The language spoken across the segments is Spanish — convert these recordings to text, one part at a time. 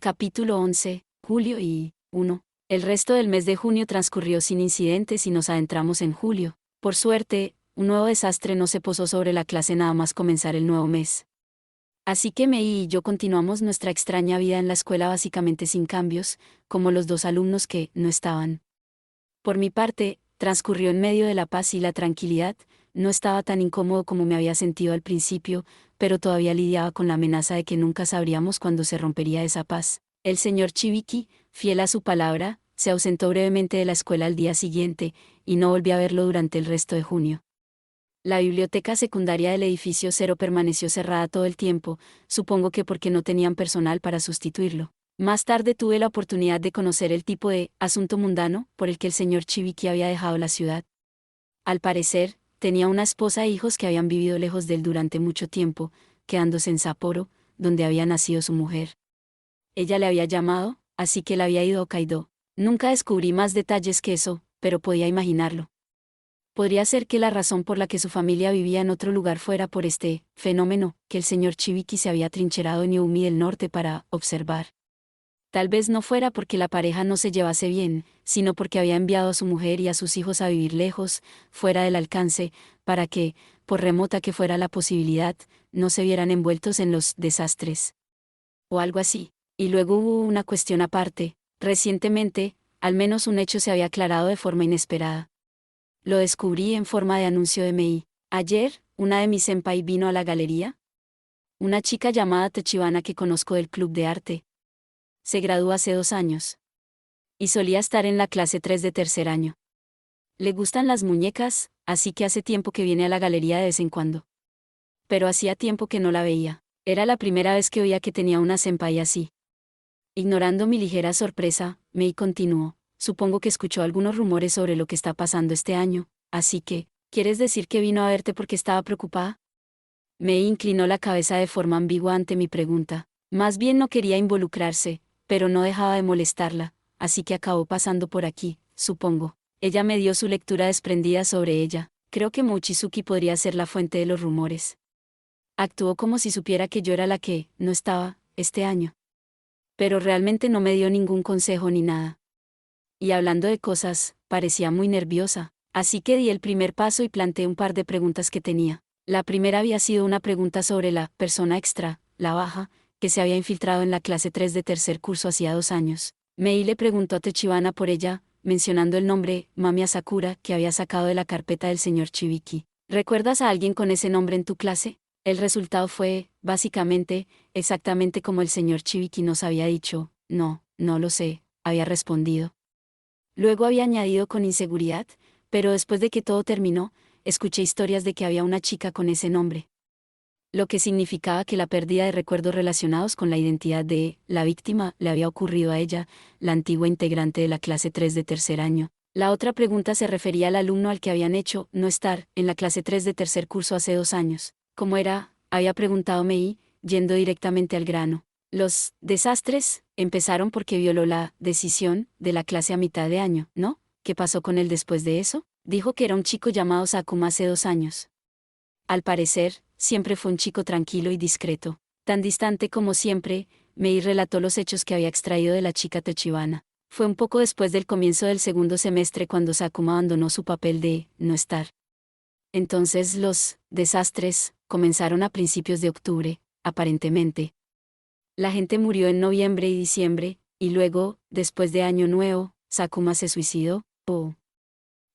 Capítulo 11, Julio y 1. El resto del mes de junio transcurrió sin incidentes y nos adentramos en julio. Por suerte, un nuevo desastre no se posó sobre la clase nada más comenzar el nuevo mes. Así que Mei y yo continuamos nuestra extraña vida en la escuela básicamente sin cambios, como los dos alumnos que no estaban. Por mi parte, transcurrió en medio de la paz y la tranquilidad. No estaba tan incómodo como me había sentido al principio, pero todavía lidiaba con la amenaza de que nunca sabríamos cuándo se rompería esa paz. El señor Chibiki, fiel a su palabra, se ausentó brevemente de la escuela al día siguiente, y no volví a verlo durante el resto de junio. La biblioteca secundaria del edificio 0 permaneció cerrada todo el tiempo, supongo que porque no tenían personal para sustituirlo. Más tarde tuve la oportunidad de conocer el tipo de asunto mundano por el que el señor Chibiki había dejado la ciudad. Al parecer, tenía una esposa e hijos que habían vivido lejos de él durante mucho tiempo, quedándose en Sapporo, donde había nacido su mujer. Ella le había llamado, así que él había ido a Hokkaido. Nunca descubrí más detalles que eso, pero podía imaginarlo. Podría ser que la razón por la que su familia vivía en otro lugar fuera por este fenómeno que el señor Chibiki se había trincherado en Yumi del Norte para observar. Tal vez no fuera porque la pareja no se llevase bien, sino porque había enviado a su mujer y a sus hijos a vivir lejos, fuera del alcance, para que, por remota que fuera la posibilidad, no se vieran envueltos en los desastres. O algo así. Y luego hubo una cuestión aparte. Recientemente, al menos un hecho se había aclarado de forma inesperada. Lo descubrí en forma de anuncio de Mei. Ayer, una de mis senpai vino a la galería. Una chica llamada Tachibana que conozco del club de arte. Se graduó hace 2 años. Y solía estar en la clase 3 de tercer año. Le gustan las muñecas, así que hace tiempo que viene a la galería de vez en cuando. Pero hacía tiempo que no la veía. Era la primera vez que oía que tenía una senpai así. Ignorando mi ligera sorpresa, Mei continuó. Supongo que escuchó algunos rumores sobre lo que está pasando este año, así que, ¿quieres decir que vino a verte porque estaba preocupada? Mei inclinó la cabeza de forma ambigua ante mi pregunta. Más bien no quería involucrarse, pero no dejaba de molestarla, así que acabó pasando por aquí, supongo. Ella me dio su lectura desprendida sobre ella. Creo que Mochizuki podría ser la fuente de los rumores. Actuó como si supiera que yo era la que no estaba este año. Pero realmente no me dio ningún consejo ni nada. Y hablando de cosas, parecía muy nerviosa, así que di el primer paso y planteé un par de preguntas que tenía. La primera había sido una pregunta sobre la persona extra, la baja, que se había infiltrado en la clase 3 de tercer curso hacía 2 años. Mei le preguntó a Tachibana por ella, mencionando el nombre, Mami Asakura, que había sacado de la carpeta del señor Chibiki. ¿Recuerdas a alguien con ese nombre en tu clase? El resultado fue, básicamente, exactamente como el señor Chibiki nos había dicho. No, no lo sé, había respondido. Luego había añadido con inseguridad, pero después de que todo terminó, escuché historias de que había una chica con ese nombre. Lo que significaba que la pérdida de recuerdos relacionados con la identidad de la víctima le había ocurrido a ella, la antigua integrante de la clase 3 de tercer año. La otra pregunta se refería al alumno al que habían hecho no estar en la clase 3 de tercer curso hace 2 años. ¿Cómo era? Había preguntado Mei, yendo directamente al grano. Los desastres empezaron porque violó la decisión de la clase a mitad de año, ¿no? ¿Qué pasó con él después de eso? Dijo que era un chico llamado Sakuma hace 2 años. Al parecer, siempre fue un chico tranquilo y discreto. Tan distante como siempre, Mei relató los hechos que había extraído de la chica Tachibana. Fue un poco después del comienzo del segundo semestre cuando Sakuma abandonó su papel de no estar. Entonces los desastres comenzaron a principios de octubre, aparentemente. La gente murió en noviembre y diciembre, y luego, después de Año Nuevo, Sakuma se suicidó.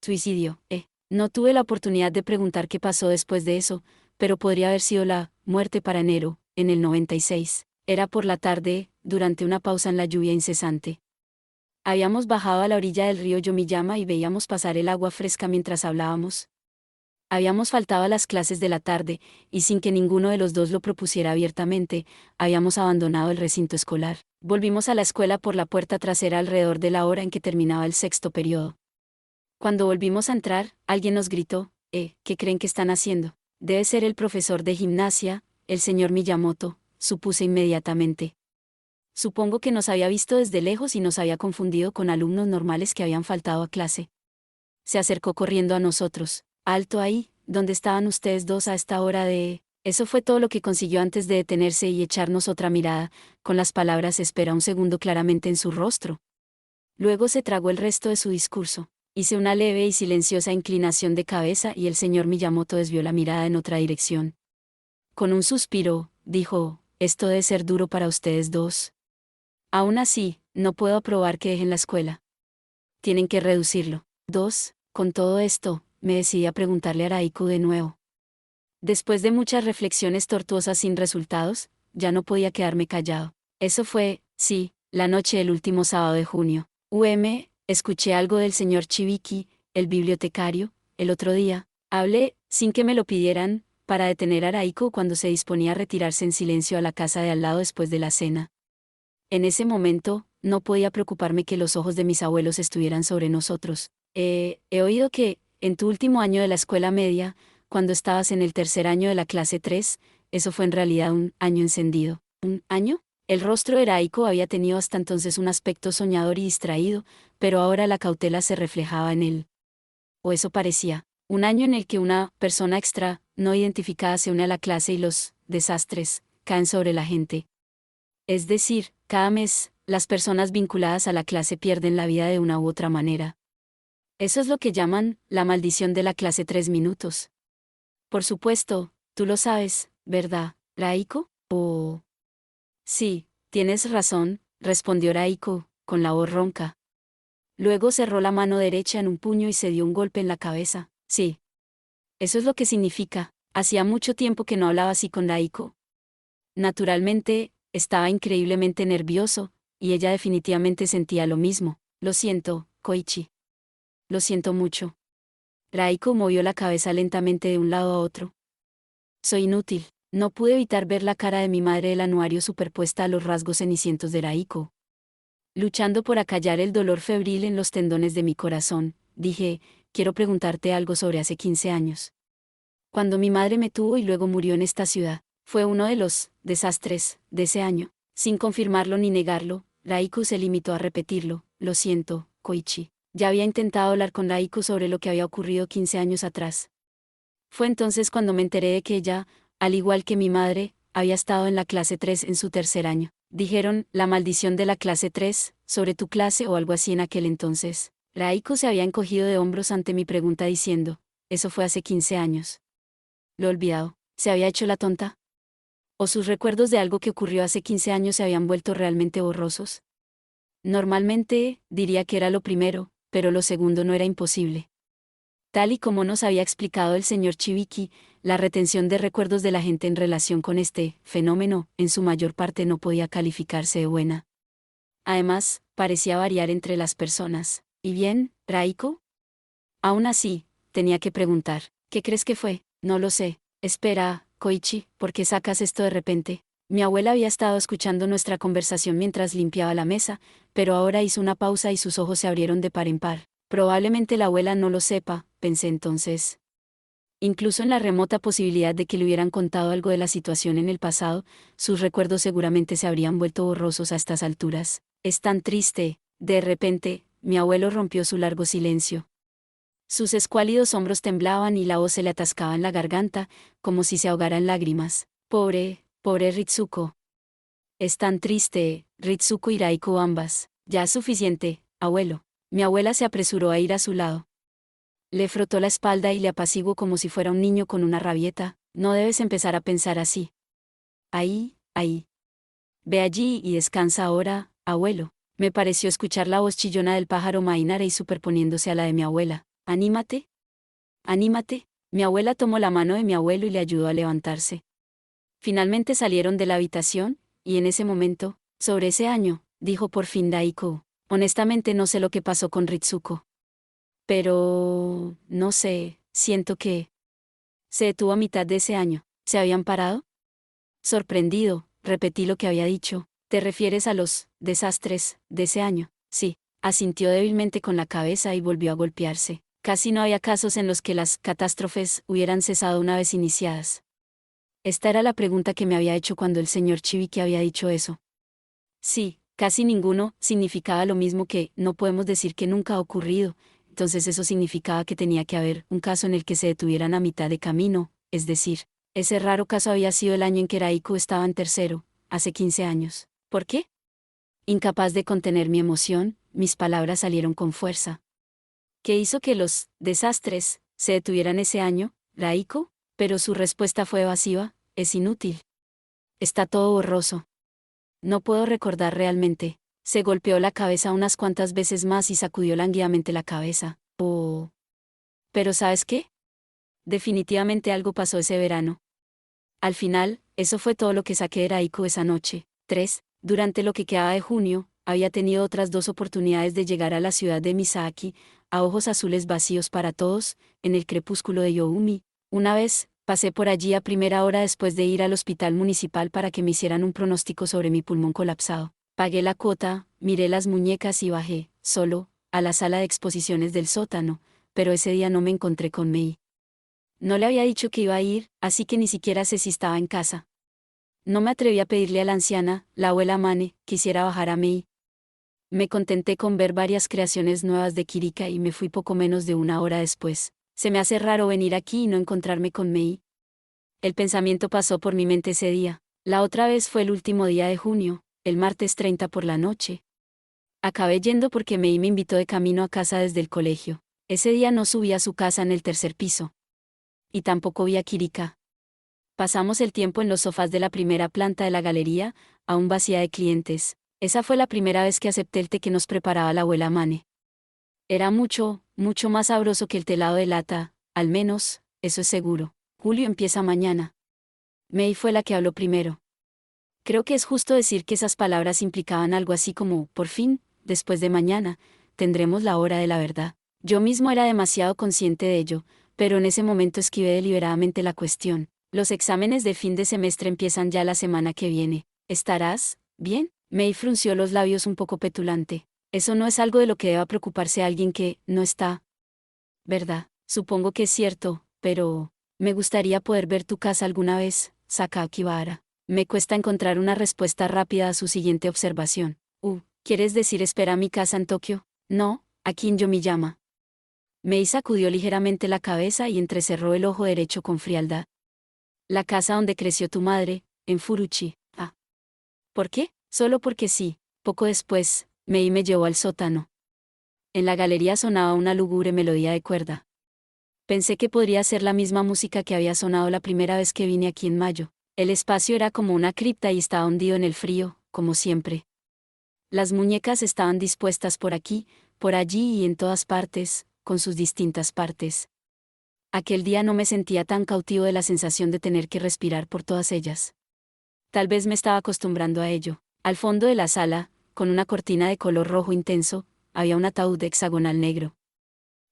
Suicidio, No tuve la oportunidad de preguntar qué pasó después de eso, pero podría haber sido la muerte para enero, en el 96. Era por la tarde, durante una pausa en la lluvia incesante. Habíamos bajado a la orilla del río Yomiyama y veíamos pasar el agua fresca mientras hablábamos. Habíamos faltado a las clases de la tarde, y sin que ninguno de los dos lo propusiera abiertamente, habíamos abandonado el recinto escolar. Volvimos a la escuela por la puerta trasera alrededor de la hora en que terminaba el sexto periodo. Cuando volvimos a entrar, alguien nos gritó, ¿qué creen que están haciendo? Debe ser el profesor de gimnasia, el señor Miyamoto, supuse inmediatamente. Supongo que nos había visto desde lejos y nos había confundido con alumnos normales que habían faltado a clase. Se acercó corriendo a nosotros. Alto ahí, ¿dónde estaban ustedes dos a esta hora de...? Eso fue todo lo que consiguió antes de detenerse y echarnos otra mirada, con las palabras espera un segundo claramente en su rostro. Luego se tragó el resto de su discurso. Hice una leve y silenciosa inclinación de cabeza y el señor Miyamoto desvió la mirada en otra dirección. Con un suspiro, dijo, esto debe ser duro para ustedes dos. Aún así, no puedo aprobar que dejen la escuela. Tienen que reducirlo. 2. Con todo esto, me decidí a preguntarle a Raiko de nuevo. Después de muchas reflexiones tortuosas sin resultados, ya no podía quedarme callado. Eso fue, sí, la noche del último sábado de junio. Escuché algo del señor Chibiki, el bibliotecario, el otro día. Hablé, sin que me lo pidieran, para detener a Raiko cuando se disponía a retirarse en silencio a la casa de al lado después de la cena. En ese momento, no podía preocuparme que los ojos de mis abuelos estuvieran sobre nosotros. He oído que, en tu último año de la escuela media, cuando estabas en el tercer año de la clase 3, eso fue en realidad un año encendido. ¿Un año? El rostro de Raiko había tenido hasta entonces un aspecto soñador y distraído, pero ahora la cautela se reflejaba en él. O eso parecía. Un año en el que una persona extra, no identificada, se une a la clase y los desastres caen sobre la gente. Es decir, cada mes, las personas vinculadas a la clase pierden la vida de una u otra manera. Eso es lo que llaman la maldición de la clase 3 minutos. Por supuesto, tú lo sabes, ¿verdad, Raiko? Oh. Sí, tienes razón, respondió Raiko, con la voz ronca. Luego cerró la mano derecha en un puño y se dio un golpe en la cabeza. Sí. Eso es lo que significa. Hacía mucho tiempo que no hablaba así con Raiko. Naturalmente, estaba increíblemente nervioso, y ella definitivamente sentía lo mismo. Lo siento, Koichi. Lo siento mucho. Raiko movió la cabeza lentamente de un lado a otro. Soy inútil. No pude evitar ver la cara de mi madre del anuario superpuesta a los rasgos cenicientos de Raiko. Luchando por acallar el dolor febril en los tendones de mi corazón, dije, quiero preguntarte algo sobre hace 15 años. Cuando mi madre me tuvo y luego murió en esta ciudad, fue uno de los desastres de ese año. Sin confirmarlo ni negarlo, Raiko se limitó a repetirlo, lo siento, Koichi. Ya había intentado hablar con Raiko sobre lo que había ocurrido 15 años atrás. Fue entonces cuando me enteré de que ella, al igual que mi madre, había estado en la clase 3 en su tercer año. Dijeron, la maldición de la clase 3, sobre tu clase o algo así en aquel entonces. Raiko se había encogido de hombros ante mi pregunta diciendo, eso fue hace 15 años. Lo he olvidado. ¿Se había hecho la tonta? ¿O sus recuerdos de algo que ocurrió hace 15 años se habían vuelto realmente borrosos? Normalmente, diría que era lo primero, pero lo segundo no era imposible. Tal y como nos había explicado el señor Chibiki, la retención de recuerdos de la gente en relación con este fenómeno, en su mayor parte no podía calificarse de buena. Además, parecía variar entre las personas. ¿Y bien, Raiko? Aún así, tenía que preguntar, ¿qué crees que fue? No lo sé. Espera, Koichi, ¿por qué sacas esto de repente? Mi abuela había estado escuchando nuestra conversación mientras limpiaba la mesa, pero ahora hizo una pausa y sus ojos se abrieron de par en par. Probablemente la abuela no lo sepa, pensé entonces. Incluso en la remota posibilidad de que le hubieran contado algo de la situación en el pasado, sus recuerdos seguramente se habrían vuelto borrosos a estas alturas. Es tan triste. De repente, mi abuelo rompió su largo silencio. Sus escuálidos hombros temblaban y la voz se le atascaba en la garganta, como si se ahogara en lágrimas. Pobre Ritsuko. Es tan triste, Ritsuko y Raiko ambas. Ya es suficiente, abuelo. Mi abuela se apresuró a ir a su lado. Le frotó la espalda y le apaciguó como si fuera un niño con una rabieta. No debes empezar a pensar así. Ahí. Ve allí y descansa ahora, abuelo. Me pareció escuchar la voz chillona del pájaro Mainare superponiéndose a la de mi abuela. Anímate. Mi abuela tomó la mano de mi abuelo y le ayudó a levantarse. Finalmente salieron de la habitación, y en ese momento, sobre ese año, dijo por fin Raiko. Honestamente no sé lo que pasó con Ritsuko. Pero, no sé, siento que... Se detuvo a mitad de ese año. ¿Se habían parado? Sorprendido, repetí lo que había dicho. ¿Te refieres a los desastres de ese año? Sí. Asintió débilmente con la cabeza y volvió a golpearse. Casi no había casos en los que las catástrofes hubieran cesado una vez iniciadas. Esta era la pregunta que me había hecho cuando el señor Chibiki había dicho eso. Sí, casi ninguno significaba lo mismo que no podemos decir que nunca ha ocurrido, entonces eso significaba que tenía que haber un caso en el que se detuvieran a mitad de camino, es decir, Ese raro caso había sido el año en que Raiko estaba en tercero, hace 15 años. ¿Por qué? Incapaz de contener mi emoción, mis palabras salieron con fuerza. ¿Qué hizo que los desastres se detuvieran ese año, Raiko? Pero su respuesta fue evasiva: es inútil. Está todo borroso. No puedo recordar realmente. Se golpeó la cabeza unas cuantas veces más y sacudió lánguidamente la cabeza. Oh. Pero ¿sabes qué? Definitivamente algo pasó ese verano. Al final, eso fue todo lo que saqué de Raiko esa noche. 3. Durante lo que quedaba de junio, había tenido otras 2 oportunidades de llegar a la ciudad de Misaki, a ojos azules vacíos para todos, en el crepúsculo de Youmi. Una vez, pasé por allí a primera hora después de ir al hospital municipal para que me hicieran un pronóstico sobre mi pulmón colapsado. Pagué la cuota, miré las muñecas y bajé, solo, a la sala de exposiciones del sótano, pero ese día no me encontré con Mei. No le había dicho que iba a ir, así que ni siquiera sé si estaba en casa. No me atreví a pedirle a la anciana, la abuela Mane, que hiciera bajar a Mei. Me contenté con ver varias creaciones nuevas de Kirika y me fui poco menos de una hora después. Se me hace raro venir aquí y no encontrarme con Mei. El pensamiento pasó por mi mente ese día. La otra vez fue el último día de junio, el martes 30 por la noche. Acabé yendo porque Mei me invitó de camino a casa desde el colegio. Ese día no subí a su casa en el tercer piso. Y tampoco vi a Kirika. Pasamos el tiempo en los sofás de la primera planta de la galería, aún vacía de clientes. Esa fue la primera vez que acepté el té que nos preparaba la abuela Mane. Era mucho, mucho más sabroso que el telado de lata, al menos, eso es seguro. Julio empieza mañana. Mei fue la que habló primero. Creo que es justo decir que esas palabras implicaban algo así como, por fin, después de mañana, tendremos la hora de la verdad. Yo mismo era demasiado consciente de ello, pero en ese momento esquivé deliberadamente la cuestión. Los exámenes de fin de semestre empiezan ya la semana que viene. ¿Estarás bien? Mei frunció los labios un poco petulante. Eso no es algo de lo que deba preocuparse alguien que no está. ¿Verdad? Supongo que es cierto, pero me gustaría poder ver tu casa alguna vez, Sakakibara. Me cuesta encontrar una respuesta rápida a su siguiente observación. ¿Quieres decir espera mi casa en Tokio? No, aquí en Yomiyama. Mei sacudió ligeramente la cabeza y entrecerró el ojo derecho con frialdad. La casa donde creció tu madre, en Furuchi. Ah. ¿Por qué? Solo porque sí. Poco después, Mei me llevó al sótano. En la galería sonaba una lúgubre melodía de cuerda. Pensé que podría ser la misma música que había sonado la primera vez que vine aquí en mayo. El espacio era como una cripta y estaba hundido en el frío, como siempre. Las muñecas estaban dispuestas por aquí, por allí y en todas partes, con sus distintas partes. Aquel día no me sentía tan cautivo de la sensación de tener que respirar por todas ellas. Tal vez me estaba acostumbrando a ello. Al fondo de la sala, con una cortina de color rojo intenso, había un ataúd hexagonal negro.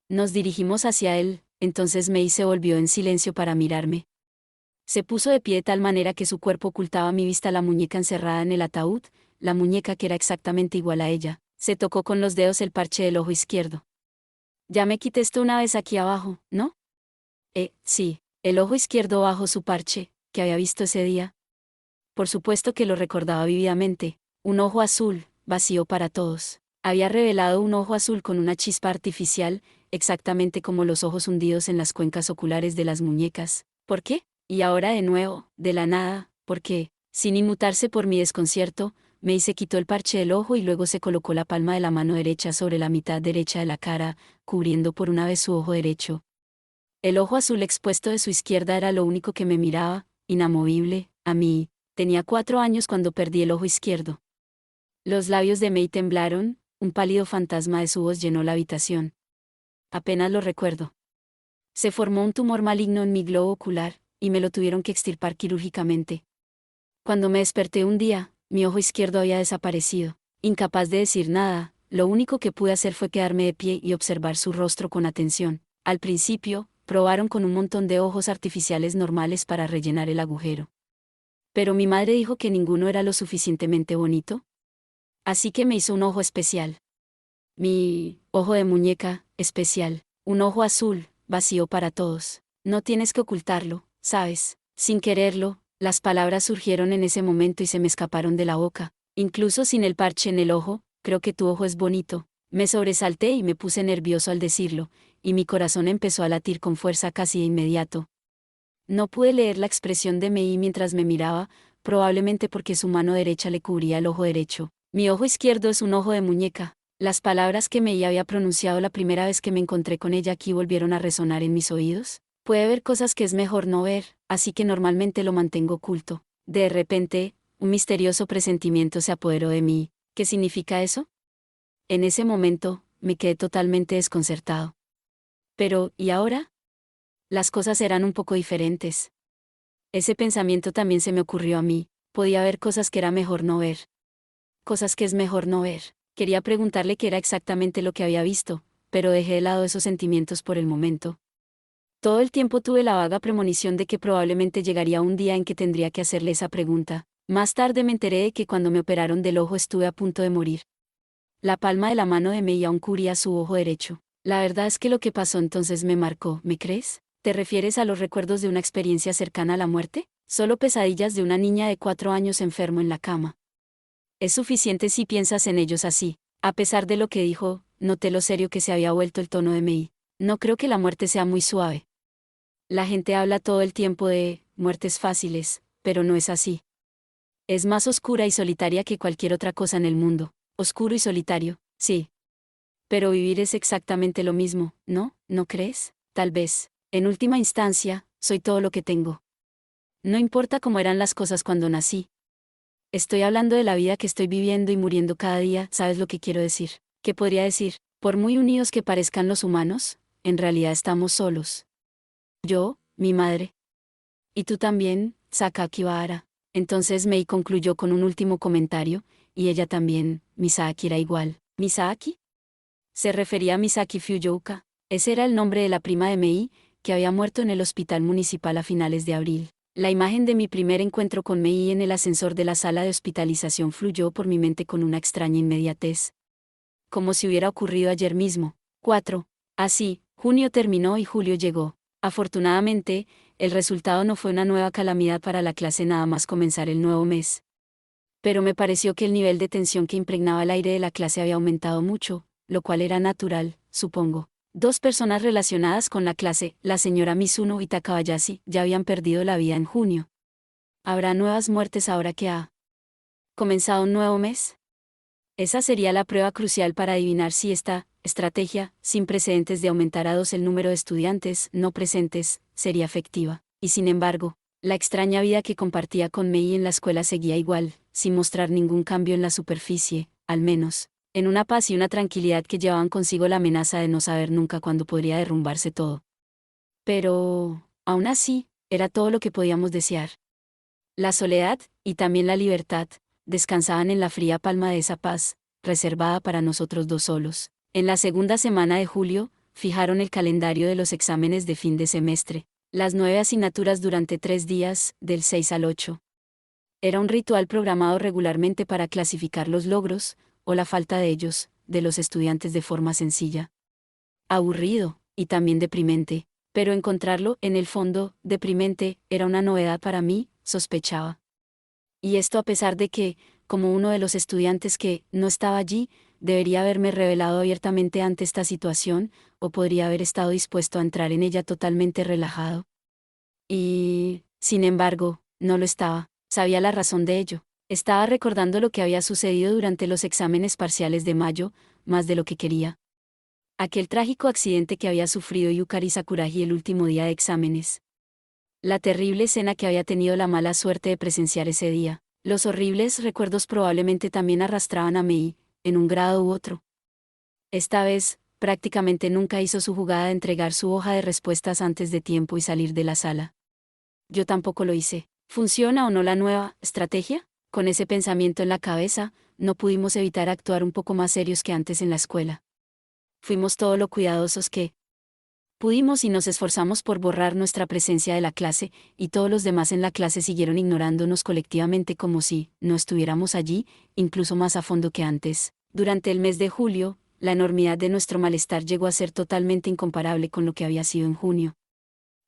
Nos dirigimos hacia él, entonces Mei se volvió en silencio para mirarme. Se puso de pie de tal manera que su cuerpo ocultaba a mi vista la muñeca encerrada en el ataúd, la muñeca que era exactamente igual a ella. Se tocó con los dedos el parche del ojo izquierdo. Ya me quité esto una vez aquí abajo, ¿no? Sí, el ojo izquierdo bajo su parche, que había visto ese día. Por supuesto que lo recordaba vívidamente, un ojo azul, vacío para todos. Había revelado un ojo azul con una chispa artificial, exactamente como los ojos hundidos en las cuencas oculares de las muñecas. ¿Por qué? Y ahora de nuevo, de la nada, porque, sin inmutarse por mi desconcierto, Mei se quitó el parche del ojo y luego se colocó la palma de la mano derecha sobre la mitad derecha de la cara, cubriendo por una vez su ojo derecho. El ojo azul expuesto de su izquierda era lo único que me miraba, inamovible, a mí. Tenía 4 años cuando perdí el ojo izquierdo. Los labios de Mei temblaron, un pálido fantasma de su voz llenó la habitación. Apenas lo recuerdo. Se formó un tumor maligno en mi globo ocular, y me lo tuvieron que extirpar quirúrgicamente. Cuando me desperté un día, mi ojo izquierdo había desaparecido. Incapaz de decir nada, lo único que pude hacer fue quedarme de pie y observar su rostro con atención. Al principio, probaron con un montón de ojos artificiales normales para rellenar el agujero. Pero mi madre dijo que ninguno era lo suficientemente bonito. Así que me hizo un ojo especial. Mi ojo de muñeca, especial. Un ojo azul, vacío para todos. No tienes que ocultarlo, ¿sabes? Sin quererlo, las palabras surgieron en ese momento y se me escaparon de la boca. Incluso sin el parche en el ojo, creo que tu ojo es bonito. Me sobresalté y me puse nervioso al decirlo, y mi corazón empezó a latir con fuerza casi de inmediato. No pude leer la expresión de Mei mientras me miraba, probablemente porque su mano derecha le cubría el ojo derecho. Mi ojo izquierdo es un ojo de muñeca. Las palabras que Mei había pronunciado la primera vez que me encontré con ella aquí volvieron a resonar en mis oídos. Puede ver cosas que es mejor no ver, así que normalmente lo mantengo oculto. De repente, un misterioso presentimiento se apoderó de mí. ¿Qué significa eso? En ese momento, me quedé totalmente desconcertado. Pero, ¿y ahora? Las cosas eran un poco diferentes. Ese pensamiento también se me ocurrió a mí. Podía ver cosas que era mejor no ver. Cosas que es mejor no ver. Quería preguntarle qué era exactamente lo que había visto, pero dejé de lado esos sentimientos por el momento. Todo el tiempo tuve la vaga premonición de que probablemente llegaría un día en que tendría que hacerle esa pregunta. Más tarde me enteré de que cuando me operaron del ojo estuve a punto de morir. La palma de la mano de Mei aún cubría su ojo derecho. La verdad es que lo que pasó entonces me marcó, ¿me crees? ¿Te refieres a los recuerdos de una experiencia cercana a la muerte? Solo pesadillas de una niña de 4 años enfermo en la cama. Es suficiente si piensas en ellos así. A pesar de lo que dijo, noté lo serio que se había vuelto el tono de Mei. No creo que la muerte sea muy suave. La gente habla todo el tiempo de muertes fáciles, pero no es así. Es más oscura y solitaria que cualquier otra cosa en el mundo. Oscuro y solitario, sí. Pero vivir es exactamente lo mismo, ¿no? ¿No crees? Tal vez. En última instancia, soy todo lo que tengo. No importa cómo eran las cosas cuando nací. Estoy hablando de la vida que estoy viviendo y muriendo cada día, ¿sabes lo que quiero decir? ¿Qué podría decir? Por muy unidos que parezcan los humanos, en realidad estamos solos. Yo, mi madre. Y tú también, Sakaki Bahara. Entonces Mei concluyó con un último comentario, y ella también, Misaki era igual. ¿Misaki? Se refería a Misaki Fuyouka. Ese era el nombre de la prima de Mei, que había muerto en el hospital municipal a finales de abril. La imagen de mi primer encuentro con Mei en el ascensor de la sala de hospitalización fluyó por mi mente con una extraña inmediatez. Como si hubiera ocurrido ayer mismo. 4. Así, junio terminó y julio llegó. Afortunadamente, el resultado no fue una nueva calamidad para la clase nada más comenzar el nuevo mes. Pero me pareció que el nivel de tensión que impregnaba el aire de la clase había aumentado mucho, lo cual era natural, supongo. 2 personas relacionadas con la clase, la señora Mizuno y Takabayashi, ya habían perdido la vida en junio. ¿Habrá nuevas muertes ahora que ha comenzado un nuevo mes? Esa sería la prueba crucial para adivinar si esta estrategia, sin precedentes de aumentar a 2 el número de estudiantes no presentes, sería efectiva. Y sin embargo, la extraña vida que compartía con Mei en la escuela seguía igual, sin mostrar ningún cambio en la superficie, al menos, en una paz y una tranquilidad que llevaban consigo la amenaza de no saber nunca cuándo podría derrumbarse todo. Pero, aún así, era todo lo que podíamos desear. La soledad, y también la libertad, descansaban en la fría palma de esa paz, reservada para nosotros 2 solos. En la segunda semana de julio, fijaron el calendario de los exámenes de fin de semestre, las 9 asignaturas durante 3 días, del 6 al 8. Era un ritual programado regularmente para clasificar los logros, o la falta de ellos, de los estudiantes de forma sencilla. Aburrido, y también deprimente, pero encontrarlo, en el fondo, deprimente, era una novedad para mí, sospechaba. Y esto a pesar de que, como uno de los estudiantes que no estaba allí, debería haberme revelado abiertamente ante esta situación, o podría haber estado dispuesto a entrar en ella totalmente relajado. Y, sin embargo, no lo estaba. Sabía la razón de ello. Estaba recordando lo que había sucedido durante los exámenes parciales de mayo, más de lo que quería. Aquel trágico accidente que había sufrido Yukari Sakuragi el último día de exámenes. La terrible escena que había tenido la mala suerte de presenciar ese día. Los horribles recuerdos probablemente también arrastraban a Mei, en un grado u otro. Esta vez, prácticamente nunca hizo su jugada de entregar su hoja de respuestas antes de tiempo y salir de la sala. Yo tampoco lo hice. ¿Funciona o no la nueva estrategia? Con ese pensamiento en la cabeza, no pudimos evitar actuar un poco más serios que antes en la escuela. Fuimos todo lo cuidadosos que pudimos y nos esforzamos por borrar nuestra presencia de la clase, y todos los demás en la clase siguieron ignorándonos colectivamente como si no estuviéramos allí, incluso más a fondo que antes. Durante el mes de julio, la enormidad de nuestro malestar llegó a ser totalmente incomparable con lo que había sido en junio.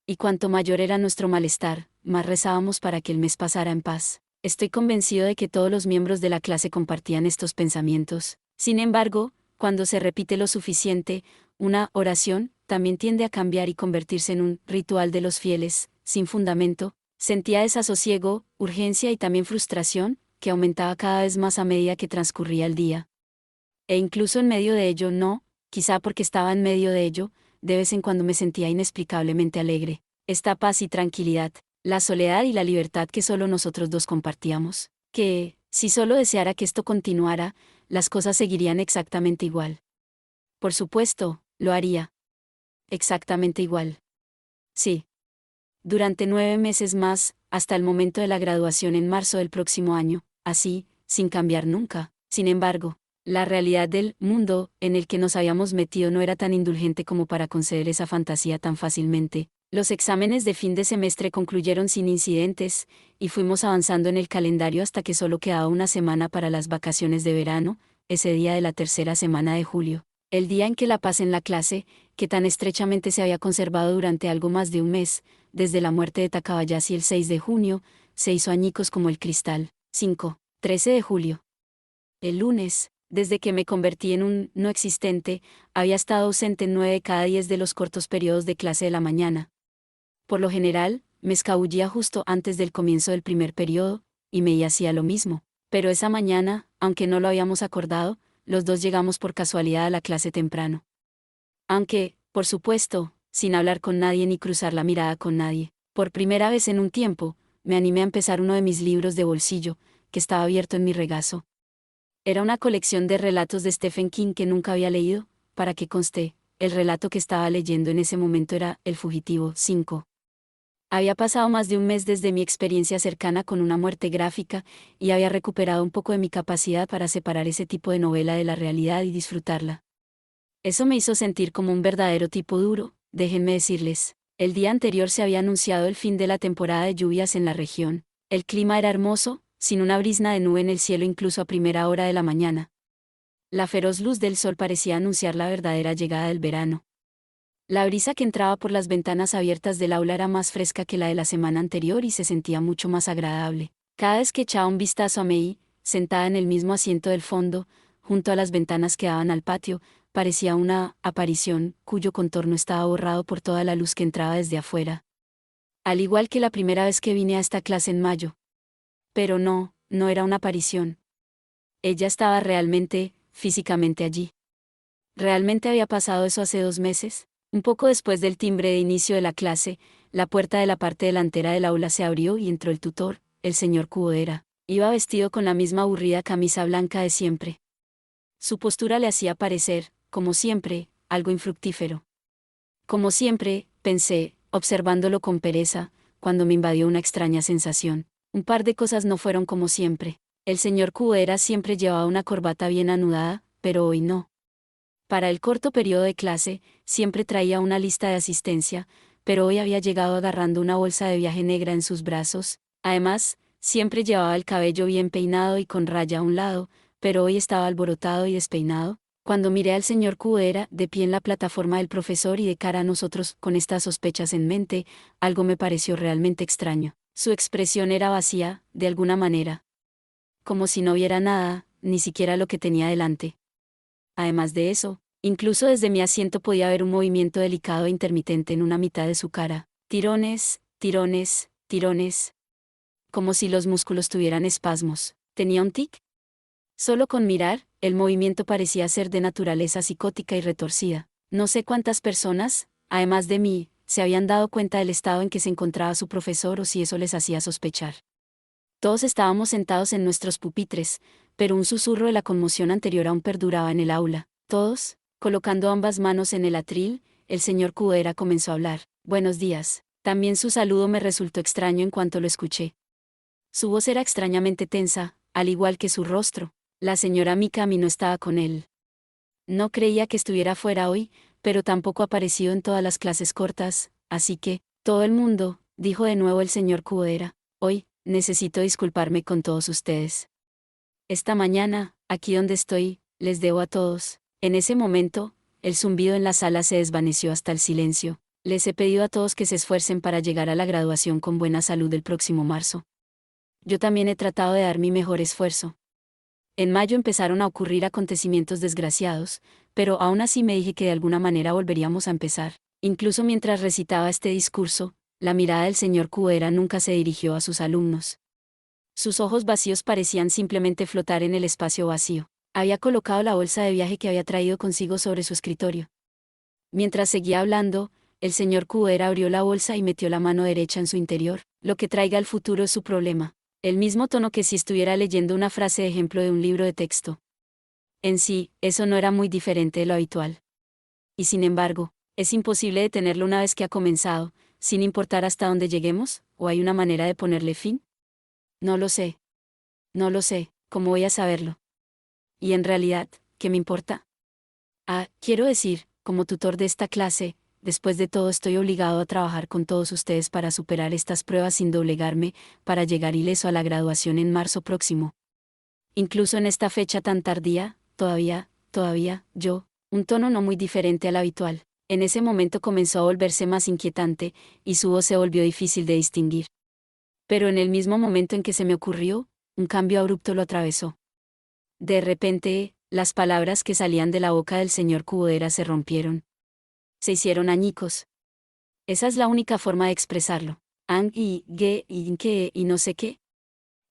Y cuanto mayor era nuestro malestar, más rezábamos para que el mes pasara en paz. Estoy convencido de que todos los miembros de la clase compartían estos pensamientos. Sin embargo, cuando se repite lo suficiente, una oración también tiende a cambiar y convertirse en un ritual de los fieles, sin fundamento, sentía desasosiego, urgencia y también frustración, que aumentaba cada vez más a medida que transcurría el día. E incluso en medio de ello no, quizá porque estaba en medio de ello, de vez en cuando me sentía inexplicablemente alegre. Esta paz y tranquilidad, la soledad y la libertad que solo nosotros dos compartíamos, que, si solo deseara que esto continuara, las cosas seguirían exactamente igual. Por supuesto, lo haría. Exactamente igual. Sí. Durante 9 meses más, hasta el momento de la graduación en marzo del próximo año, así, sin cambiar nunca. Sin embargo, la realidad del mundo en el que nos habíamos metido no era tan indulgente como para conceder esa fantasía tan fácilmente. Los exámenes de fin de semestre concluyeron sin incidentes, y fuimos avanzando en el calendario hasta que solo quedaba una semana para las vacaciones de verano, ese día de la tercera semana de julio. El día en que la paz en la clase, que tan estrechamente se había conservado durante algo más de un mes, desde la muerte de Takabayashi el 6 de junio, se hizo añicos como el cristal. 5. 13 de julio. El lunes, desde que me convertí en un no existente, había estado ausente en 9 de cada 10 de los cortos periodos de clase de la mañana. Por lo general, me escabullía justo antes del comienzo del primer periodo, y Mei hacía lo mismo. Pero esa mañana, aunque no lo habíamos acordado, los dos llegamos por casualidad a la clase temprano. Aunque, por supuesto, sin hablar con nadie ni cruzar la mirada con nadie. Por primera vez en un tiempo, me animé a empezar uno de mis libros de bolsillo, que estaba abierto en mi regazo. Era una colección de relatos de Stephen King que nunca había leído, para que conste, el relato que estaba leyendo en ese momento era El fugitivo 5. Había pasado más de un mes desde mi experiencia cercana con una muerte gráfica, y había recuperado un poco de mi capacidad para separar ese tipo de novela de la realidad y disfrutarla. Eso me hizo sentir como un verdadero tipo duro, déjenme decirles. El día anterior se había anunciado el fin de la temporada de lluvias en la región. El clima era hermoso, sin una brizna de nube en el cielo incluso a primera hora de la mañana. La feroz luz del sol parecía anunciar la verdadera llegada del verano. La brisa que entraba por las ventanas abiertas del aula era más fresca que la de la semana anterior y se sentía mucho más agradable. Cada vez que echaba un vistazo a Mei, sentada en el mismo asiento del fondo, junto a las ventanas que daban al patio, parecía una aparición cuyo contorno estaba borrado por toda la luz que entraba desde afuera. Al igual que la primera vez que vine a esta clase en mayo. Pero no era una aparición. Ella estaba realmente, físicamente allí. ¿Realmente había pasado eso hace 2 meses? Un poco después del timbre de inicio de la clase, la puerta de la parte delantera del aula se abrió y entró el tutor, el señor Kuodera. Iba vestido con la misma aburrida camisa blanca de siempre. Su postura le hacía parecer, como siempre, algo infructífero. Como siempre, pensé, observándolo con pereza, cuando me invadió una extraña sensación. Un par de cosas no fueron como siempre. El señor Kuodera siempre llevaba una corbata bien anudada, pero hoy no. Para el corto periodo de clase, siempre traía una lista de asistencia, pero hoy había llegado agarrando una bolsa de viaje negra en sus brazos. Además, siempre llevaba el cabello bien peinado y con raya a un lado, pero hoy estaba alborotado y despeinado. Cuando miré al señor Kuodera, de pie en la plataforma del profesor y de cara a nosotros, con estas sospechas en mente, algo me pareció realmente extraño. Su expresión era vacía, de alguna manera. Como si no viera nada, ni siquiera lo que tenía delante. Además de eso, incluso desde mi asiento podía ver un movimiento delicado e intermitente en una mitad de su cara. Tirones, tirones, tirones. Como si los músculos tuvieran espasmos. ¿Tenía un tic? Solo con mirar, el movimiento parecía ser de naturaleza psicótica y retorcida. No sé cuántas personas, además de mí, se habían dado cuenta del estado en que se encontraba su profesor o si eso les hacía sospechar. Todos estábamos sentados en nuestros pupitres, pero un susurro de la conmoción anterior aún perduraba en el aula. Todos, colocando ambas manos en el atril, el señor Kuodera comenzó a hablar. Buenos días. También su saludo me resultó extraño en cuanto lo escuché. Su voz era extrañamente tensa, al igual que su rostro. La señora Mikami no estaba con él. No creía que estuviera fuera hoy, pero tampoco ha aparecido en todas las clases cortas, así que, todo el mundo, dijo de nuevo el señor Kuodera, hoy, necesito disculparme con todos ustedes. Esta mañana, aquí donde estoy, les debo a todos. En ese momento, el zumbido en la sala se desvaneció hasta el silencio. Les he pedido a todos que se esfuercen para llegar a la graduación con buena salud el próximo marzo. Yo también he tratado de dar mi mejor esfuerzo. En mayo empezaron a ocurrir acontecimientos desgraciados, pero aún así me dije que de alguna manera volveríamos a empezar. Incluso mientras recitaba este discurso, La mirada del señor Cuera nunca se dirigió a sus alumnos. Sus ojos vacíos parecían simplemente flotar en el espacio vacío. Había colocado la bolsa de viaje que había traído consigo sobre su escritorio. Mientras seguía hablando, el señor Cuera abrió la bolsa y metió la mano derecha en su interior. Lo que traiga el futuro es su problema. El mismo tono que si estuviera leyendo una frase de ejemplo de un libro de texto. En sí, eso no era muy diferente de lo habitual. Y sin embargo, ¿es imposible detenerlo una vez que ha comenzado, sin importar hasta dónde lleguemos, o hay una manera de ponerle fin? No lo sé. No lo sé, ¿cómo voy a saberlo? Y en realidad, ¿qué me importa? Quiero decir, como tutor de esta clase, después de todo estoy obligado a trabajar con todos ustedes para superar estas pruebas sin doblegarme, para llegar ileso a la graduación en marzo próximo. Incluso en esta fecha tan tardía, todavía, un tono no muy diferente al habitual. En ese momento comenzó a volverse más inquietante, y su voz se volvió difícil de distinguir. Pero en el mismo momento en que se me ocurrió, un cambio abrupto lo atravesó. De repente, las palabras que salían de la boca del señor Cubera se rompieron. Se hicieron añicos. Esa es la única forma de expresarlo. Ang y ge y que y no sé qué.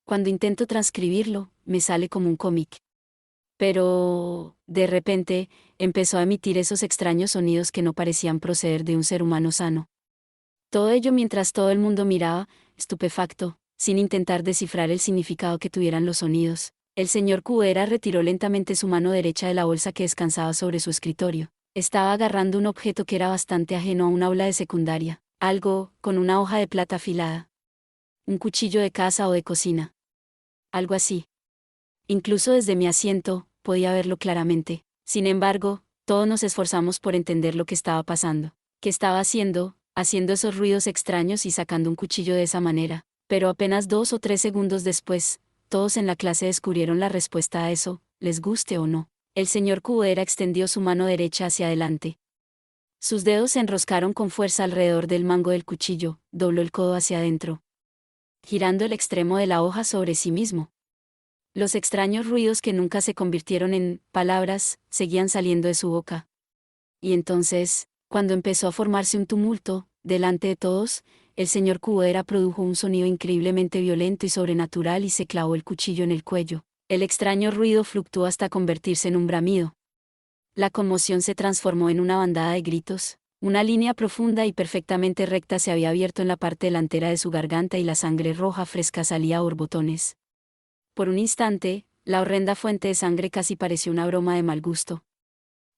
Cuando intento transcribirlo, me sale como un cómic. Pero, de repente, empezó a emitir esos extraños sonidos que no parecían proceder de un ser humano sano. Todo ello mientras todo el mundo miraba, estupefacto, sin intentar descifrar el significado que tuvieran los sonidos. El señor Cubera retiró lentamente su mano derecha de la bolsa que descansaba sobre su escritorio. Estaba agarrando un objeto que era bastante ajeno a un aula de secundaria, algo, con una hoja de plata afilada. Un cuchillo de caza o de cocina. Algo así. Incluso desde mi asiento, podía verlo claramente. Sin embargo, todos nos esforzamos por entender lo que estaba pasando. ¿Qué estaba haciendo esos ruidos extraños y sacando un cuchillo de esa manera? Pero apenas 2 o 3 segundos después, todos en la clase descubrieron la respuesta a eso, les guste o no. El señor Cubera extendió su mano derecha hacia adelante. Sus dedos se enroscaron con fuerza alrededor del mango del cuchillo, dobló el codo hacia adentro, girando el extremo de la hoja sobre sí mismo. Los extraños ruidos que nunca se convirtieron en palabras, seguían saliendo de su boca. Y entonces, cuando empezó a formarse un tumulto, delante de todos, el señor Cubera produjo un sonido increíblemente violento y sobrenatural y se clavó el cuchillo en el cuello. El extraño ruido fluctuó hasta convertirse en un bramido. La conmoción se transformó en una bandada de gritos. Una línea profunda y perfectamente recta se había abierto en la parte delantera de su garganta y la sangre roja fresca salía a borbotones. Por un instante, la horrenda fuente de sangre casi pareció una broma de mal gusto.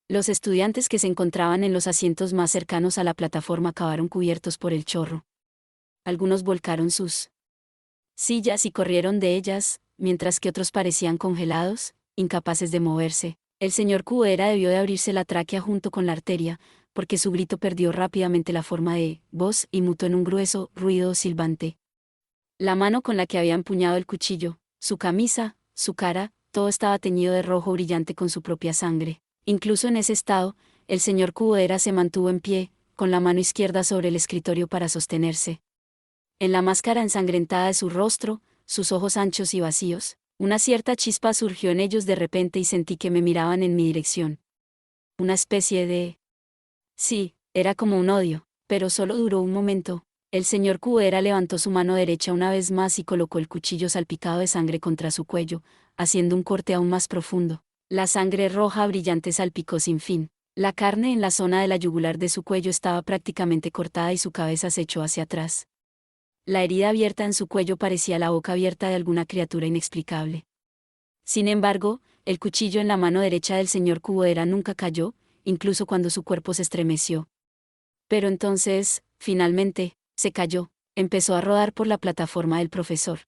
Los estudiantes que se encontraban en los asientos más cercanos a la plataforma acabaron cubiertos por el chorro. Algunos volcaron sus sillas y corrieron de ellas, mientras que otros parecían congelados, incapaces de moverse. El señor Cubera debió de abrirse la tráquea junto con la arteria, porque su grito perdió rápidamente la forma de voz y mutó en un grueso ruido silbante. La mano con la que había empuñado el cuchillo, su camisa, su cara, todo estaba teñido de rojo brillante con su propia sangre. Incluso en ese estado, el señor Cubera se mantuvo en pie, con la mano izquierda sobre el escritorio para sostenerse. En la máscara ensangrentada de su rostro, sus ojos anchos y vacíos, una cierta chispa surgió en ellos de repente y sentí que me miraban en mi dirección. Una especie de... Sí, era como un odio, pero solo duró un momento. El señor Cubera levantó su mano derecha una vez más y colocó el cuchillo salpicado de sangre contra su cuello, haciendo un corte aún más profundo. La sangre roja brillante salpicó sin fin. La carne en la zona de la yugular de su cuello estaba prácticamente cortada y su cabeza se echó hacia atrás. La herida abierta en su cuello parecía la boca abierta de alguna criatura inexplicable. Sin embargo, el cuchillo en la mano derecha del señor Cubera nunca cayó, incluso cuando su cuerpo se estremeció. Pero entonces, finalmente, se cayó, empezó a rodar por la plataforma del profesor.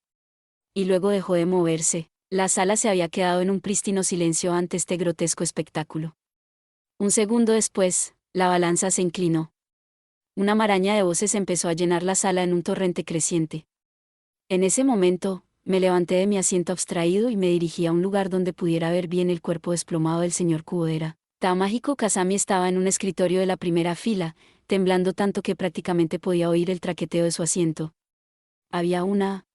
Y luego dejó de moverse. La sala se había quedado en un prístino silencio ante este grotesco espectáculo. Un segundo después, la balanza se inclinó. Una maraña de voces empezó a llenar la sala en un torrente creciente. En ese momento, me levanté de mi asiento abstraído y me dirigí a un lugar donde pudiera ver bien el cuerpo desplomado del señor Cubera. Tamahiko Kazami estaba en un escritorio de la primera fila, temblando tanto que prácticamente podía oír el traqueteo de su asiento. Había una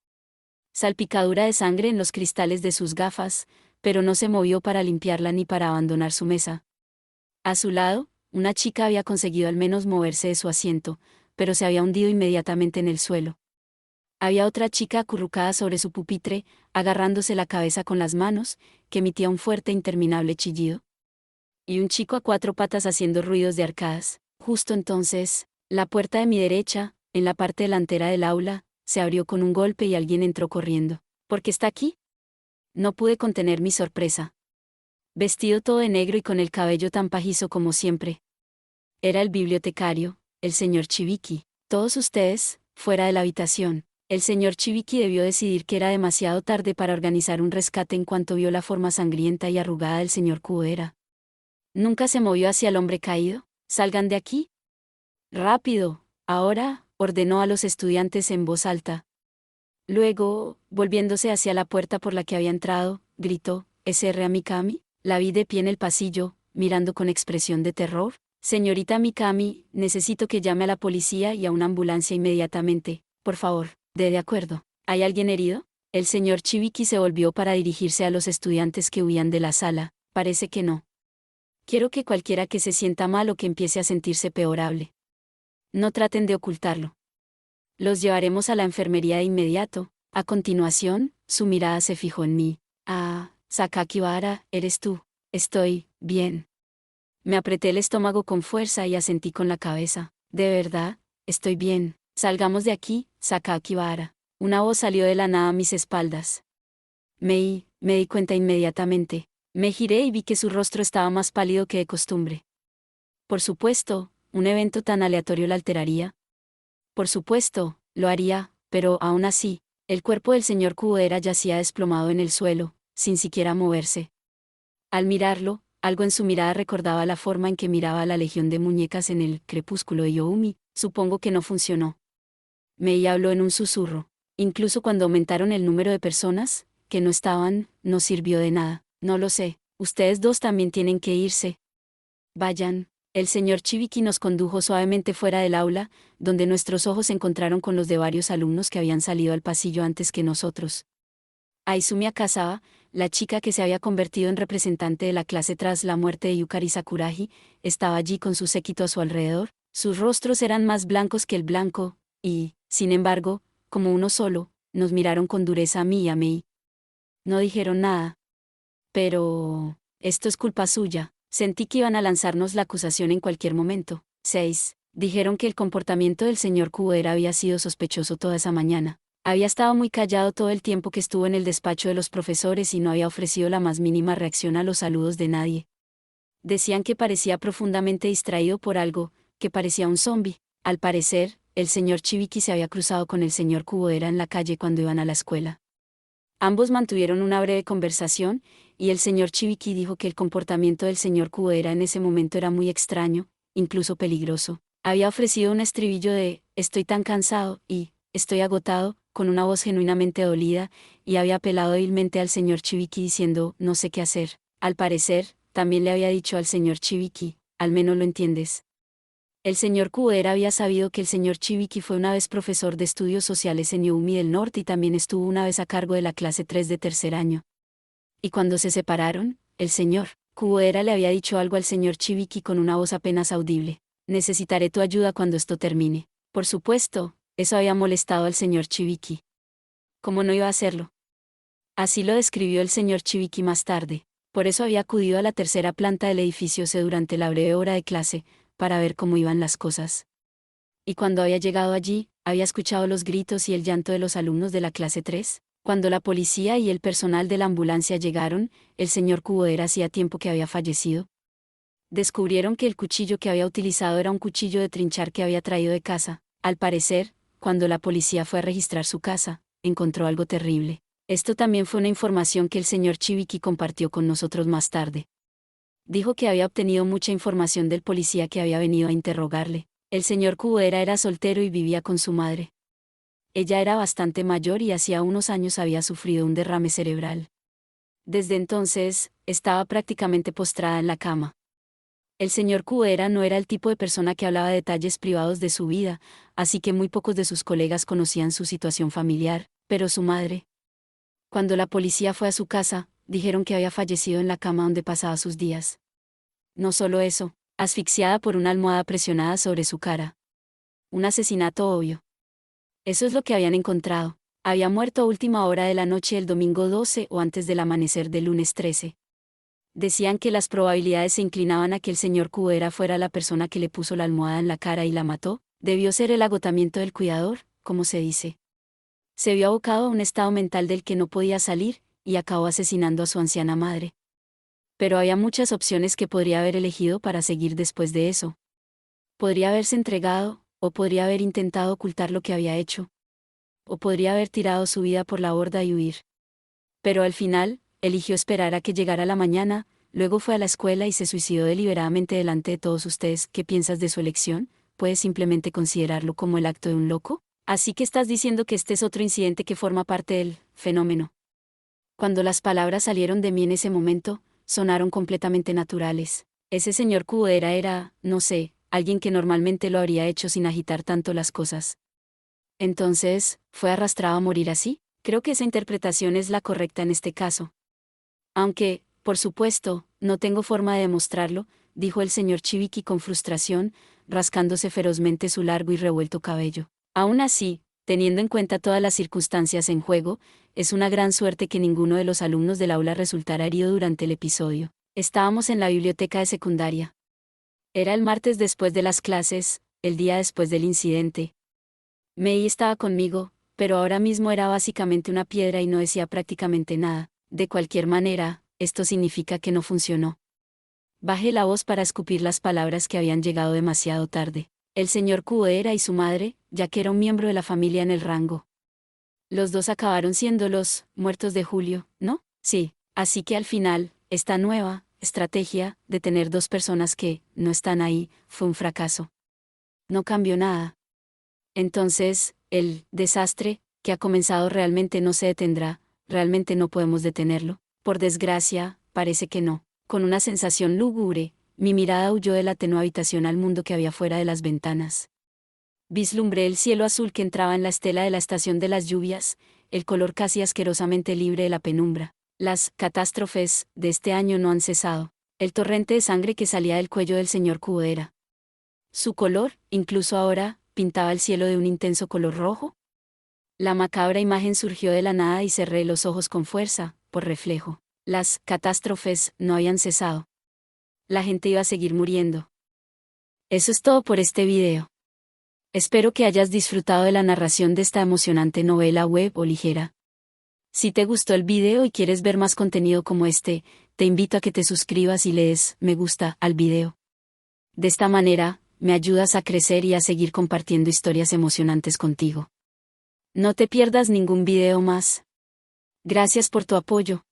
salpicadura de sangre en los cristales de sus gafas, pero no se movió para limpiarla ni para abandonar su mesa. A su lado, una chica había conseguido al menos moverse de su asiento, pero se había hundido inmediatamente en el suelo. Había otra chica acurrucada sobre su pupitre, agarrándose la cabeza con las manos, que emitía un fuerte e interminable chillido. Y un chico a 4 patas haciendo ruidos de arcadas. Justo entonces, la puerta de mi derecha, en la parte delantera del aula, se abrió con un golpe y alguien entró corriendo. ¿Por qué está aquí? No pude contener mi sorpresa. Vestido todo de negro y con el cabello tan pajizo como siempre. Era el bibliotecario, el señor Chiviki. Todos ustedes, fuera de la habitación. El señor Chiviki debió decidir que era demasiado tarde para organizar un rescate en cuanto vio la forma sangrienta y arrugada del señor Kubera. Nunca se movió hacia el hombre caído. «Salgan de aquí. Rápido, ahora», ordenó a los estudiantes en voz alta. Luego, volviéndose hacia la puerta por la que había entrado, gritó: «¿Sr. Mikami?» La vi de pie en el pasillo, mirando con expresión de terror. «Señorita Mikami, necesito que llame a la policía y a una ambulancia inmediatamente, por favor». «De acuerdo. ¿Hay alguien herido?» El señor Chiviki se volvió para dirigirse a los estudiantes que huían de la sala. «Parece que no. Quiero que cualquiera que se sienta mal o que empiece a sentirse peor hable. No traten de ocultarlo. Los llevaremos a la enfermería de inmediato». A continuación, su mirada se fijó en mí. «Ah, Sakakiwara, ¿eres tú?» «Estoy bien». Me apreté el estómago con fuerza y asentí con la cabeza. «De verdad, estoy bien. Salgamos de aquí, Sakakiwara». Una voz salió de la nada a mis espaldas. Me di cuenta inmediatamente. Me giré y vi que su rostro estaba más pálido que de costumbre. Por supuesto, un evento tan aleatorio la alteraría. Por supuesto, lo haría, pero aún así, el cuerpo del señor Kubera yacía desplomado en el suelo, sin siquiera moverse. Al mirarlo, algo en su mirada recordaba la forma en que miraba a la legión de muñecas en el crepúsculo de Youmi. Supongo que no funcionó. Mei habló en un susurro. Incluso cuando aumentaron el número de personas que no estaban, no sirvió de nada. «No lo sé. Ustedes dos también tienen que irse. Vayan». El señor Chiviki nos condujo suavemente fuera del aula, donde nuestros ojos se encontraron con los de varios alumnos que habían salido al pasillo antes que nosotros. Aizumi Akazawa, la chica que se había convertido en representante de la clase tras la muerte de Yukari Sakuragi, estaba allí con su séquito a su alrededor. Sus rostros eran más blancos que el blanco, y, sin embargo, como uno solo, nos miraron con dureza a mí y a Mei. No dijeron nada. «Pero... esto es culpa suya». Sentí que iban a lanzarnos la acusación en cualquier momento. 6. Dijeron que el comportamiento del señor Kubera había sido sospechoso toda esa mañana. Había estado muy callado todo el tiempo que estuvo en el despacho de los profesores y no había ofrecido la más mínima reacción a los saludos de nadie. Decían que parecía profundamente distraído por algo, que parecía un zombi. Al parecer, el señor Chiviki se había cruzado con el señor Kubera en la calle cuando iban a la escuela. Ambos mantuvieron una breve conversación, y el señor Chiviki dijo que el comportamiento del señor Kubera en ese momento era muy extraño, incluso peligroso. Había ofrecido un estribillo de «estoy tan cansado» y «estoy agotado», con una voz genuinamente dolida, y había apelado débilmente al señor Chiviki diciendo «no sé qué hacer». Al parecer, también le había dicho al señor Chiviki «al menos lo entiendes». El señor Kubera había sabido que el señor Chiviki fue una vez profesor de estudios sociales en Youmi del Norte y también estuvo una vez a cargo de la clase 3 de tercer año. Y cuando se separaron, el señor Kubera le había dicho algo al señor Chiviki con una voz apenas audible. «Necesitaré tu ayuda cuando esto termine». Por supuesto, eso había molestado al señor Chiviki. ¿Cómo no iba a hacerlo? Así lo describió el señor Chiviki más tarde. Por eso había acudido a la tercera planta del edificio C durante la breve hora de clase, para ver cómo iban las cosas. Y cuando había llegado allí, había escuchado los gritos y el llanto de los alumnos de la clase 3. Cuando la policía y el personal de la ambulancia llegaron, el señor Kubera hacía tiempo que había fallecido. Descubrieron que el cuchillo que había utilizado era un cuchillo de trinchar que había traído de casa. Al parecer, cuando la policía fue a registrar su casa, encontró algo terrible. Esto también fue una información que el señor Chiviki compartió con nosotros más tarde. Dijo que había obtenido mucha información del policía que había venido a interrogarle. El señor Kubera era soltero y vivía con su madre. Ella era bastante mayor y hacía unos años había sufrido un derrame cerebral. Desde entonces, estaba prácticamente postrada en la cama. El señor Kubera no era el tipo de persona que hablaba de detalles privados de su vida, así que muy pocos de sus colegas conocían su situación familiar, pero su madre. Cuando la policía fue a su casa, dijeron que había fallecido en la cama donde pasaba sus días. No solo eso, asfixiada por una almohada presionada sobre su cara. un asesinato obvio. Eso es lo que habían encontrado. Había muerto a última hora de la noche el domingo 12 o antes del amanecer del lunes 13. Decían que las probabilidades se inclinaban a que el señor Cubera fuera la persona que le puso la almohada en la cara y la mató. Debió ser el agotamiento del cuidador, como se dice. Se vio abocado a un estado mental del que no podía salir, y acabó asesinando a su anciana madre. Pero había muchas opciones que podría haber elegido para seguir después de eso. Podría haberse entregado, o podría haber intentado ocultar lo que había hecho. O podría haber tirado su vida por la borda y huir. Pero al final, eligió esperar a que llegara la mañana, luego fue a la escuela y se suicidó deliberadamente delante de todos ustedes. ¿Qué piensas de su elección? ¿Puedes simplemente considerarlo como el acto de un loco? Así que estás diciendo que este es otro incidente que forma parte del fenómeno. Cuando las palabras salieron de mí en ese momento, sonaron completamente naturales. Ese señor Cubera era, no sé, alguien que normalmente lo habría hecho sin agitar tanto las cosas. Entonces, ¿fue arrastrado a morir así? Creo que esa interpretación es la correcta en este caso. Aunque, por supuesto, no tengo forma de demostrarlo, dijo el señor Chiviki con frustración, rascándose ferozmente su largo y revuelto cabello. Aún así, teniendo en cuenta todas las circunstancias en juego, es una gran suerte que ninguno de los alumnos del aula resultara herido durante el episodio. Estábamos en la biblioteca de secundaria. Era el martes después de las clases, el día después del incidente. Mei estaba conmigo, pero ahora mismo era básicamente una piedra y no decía prácticamente nada. De cualquier manera, esto significa que no funcionó. Bajé la voz para escupir las palabras que habían llegado demasiado tarde. El señor Cubera y su madre, ya que era un miembro de la familia en el rango. Los dos acabaron siendo los muertos de Julio, ¿no? Sí, así que al final, esta nueva estrategia de tener dos personas que no están ahí fue un fracaso. No cambió nada. Entonces, el desastre que ha comenzado realmente no se detendrá, realmente no podemos detenerlo. Por desgracia, parece que no. Con una sensación lúgubre, mi mirada huyó de la tenue habitación al mundo que había fuera de las ventanas. Vislumbré el cielo azul que entraba en la estela de la estación de las lluvias, el color casi asquerosamente libre de la penumbra. Las catástrofes de este año no han cesado. El torrente de sangre que salía del cuello del señor Cubera. Su color, incluso ahora, pintaba el cielo de un intenso color rojo. La macabra imagen surgió de la nada y cerré los ojos con fuerza, por reflejo. Las catástrofes no habían cesado. La gente iba a seguir muriendo. Eso es todo por este video. Espero que hayas disfrutado de la narración de esta emocionante novela web o ligera. Si te gustó el video y quieres ver más contenido como este, te invito a que te suscribas y le des me gusta al video. De esta manera, me ayudas a crecer y a seguir compartiendo historias emocionantes contigo. No te pierdas ningún video más. Gracias por tu apoyo.